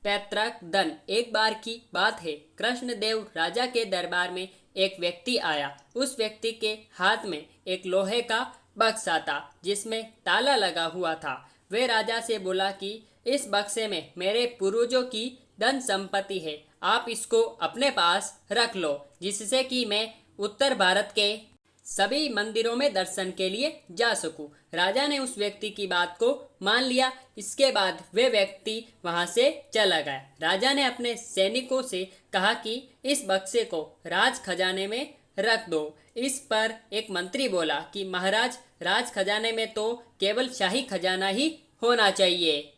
पैतृक धन। एक बार की बात है, कृष्णदेव राजा के दरबार में एक व्यक्ति आया। उस व्यक्ति के हाथ में एक लोहे का बक्सा था जिसमें ताला लगा हुआ था। वे राजा से बोला कि इस बक्से में मेरे पूर्वजों की धन संपत्ति है, आप इसको अपने पास रख लो, जिससे कि मैं उत्तर भारत के सभी मंदिरों में दर्शन के लिए जा सकूं। राजा ने उस व्यक्ति की बात को मान लिया। इसके बाद वे व्यक्ति वहां से चला गया। राजा ने अपने सैनिकों से कहा कि इस बक्से को राज खजाने में रख दो। इस पर एक मंत्री बोला कि महाराज, राज खजाने में तो केवल शाही खजाना ही होना चाहिए,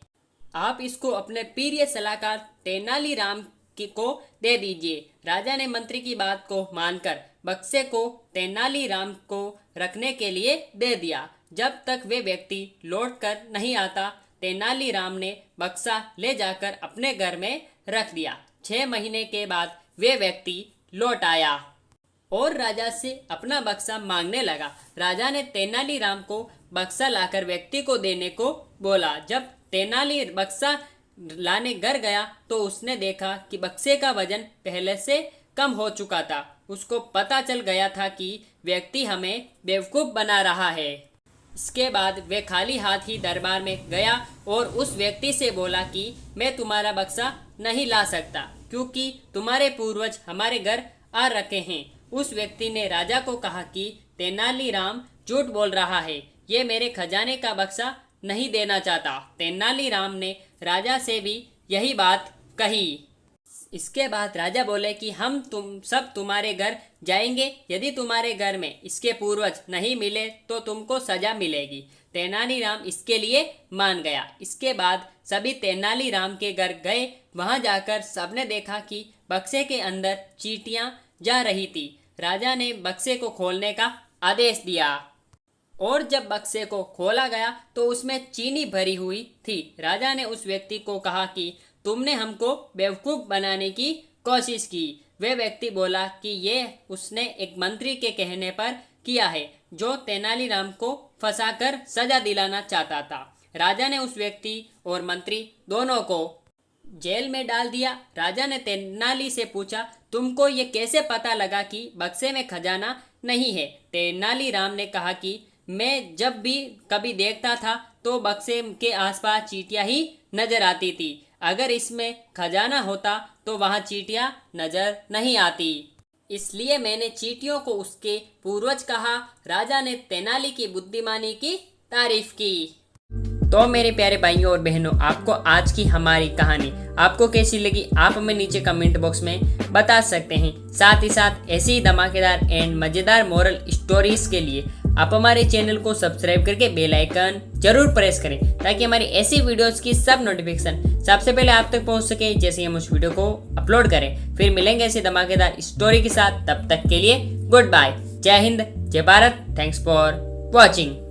आप इसको अपने प्रिय सलाहकार तेनालीराम को दे दीजिए। राजा ने मंत्री की बात को मानकर बक्से को तेनालीराम को रखने के लिए दे दिया। जब तक वे व्यक्ति लौट कर नहीं आता, तेनालीराम ने बक्सा ले जाकर अपने घर में रख दिया। 6 महीने के बाद वे व्यक्ति लौट आया और राजा से अपना बक्सा मांगने लगा। राजा ने तेनालीराम को बक्सा लाकर व्यक्ति को देने को बोला। जब तेनाली बक्सा लाने घर गया तो उसने देखा कि बक्से का वजन पहले से कम हो चुका था। उसको पता चल गया था कि व्यक्ति हमें बेवकूफ़ बना रहा है। इसके बाद वे खाली हाथ ही दरबार में गया और उस व्यक्ति से बोला कि मैं तुम्हारा बक्सा नहीं ला सकता, क्योंकि तुम्हारे पूर्वज हमारे घर आ रखे हैं। उस व्यक्ति ने राजा को कहा कि तेनालीराम झूठ बोल रहा है, ये मेरे खजाने का बक्सा नहीं देना चाहता। तेनालीराम ने राजा से भी यही बात कही। इसके बाद राजा बोले कि हम तुम सब तुम्हारे घर जाएंगे, यदि तुम्हारे घर में इसके पूर्वज नहीं मिले तो तुमको सजा मिलेगी। तेनालीराम इसके लिए मान गया। इसके बाद सभी तेनालीराम के घर गए। वहां जाकर सबने देखा कि बक्से के अंदर चींटियां जा रही थी। राजा ने बक्से को खोलने का आदेश दिया और जब बक्से को खोला गया तो उसमें चीनी भरी हुई थी। राजा ने उस व्यक्ति को कहा कि तुमने हमको बेवकूफ़ बनाने की कोशिश की। वे व्यक्ति बोला कि ये उसने एक मंत्री के कहने पर किया है, जो तेनालीराम को फंसाकर सजा दिलाना चाहता था। राजा ने उस व्यक्ति और मंत्री दोनों को जेल में डाल दिया। राजा ने तेनाली से पूछा, तुमको ये कैसे पता लगा कि बक्से में खजाना नहीं है? तेनालीराम ने कहा कि मैं जब भी कभी देखता था तो बक्से के आसपास चींटियां ही नजर आती थी। अगर इसमें खजाना होता तो वहाँ चींटियां नजर नहीं आती, इसलिए मैंने चींटियों को उसके पूर्वज कहा। राजा ने तेनाली की बुद्धिमानी की तारीफ की। तो मेरे प्यारे भाइयों और बहनों, आपको आज की हमारी कहानी आपको कैसी लगी, आप हमें नीचे कमेंट बॉक्स में बता सकते हैं। साथ ही साथ ऐसी ही धमाकेदार एंड मज़ेदार मोरल स्टोरीज के लिए आप हमारे चैनल को सब्सक्राइब करके बेल आइकन जरूर प्रेस करें, ताकि हमारी ऐसी वीडियोस की सब नोटिफिकेशन सबसे पहले आप तक पहुंच सके जैसे हम उस वीडियो को अपलोड करें। फिर मिलेंगे ऐसी धमाकेदार स्टोरी के साथ। तब तक के लिए गुड बाय। जय हिंद, जय भारत। Thanks for watching.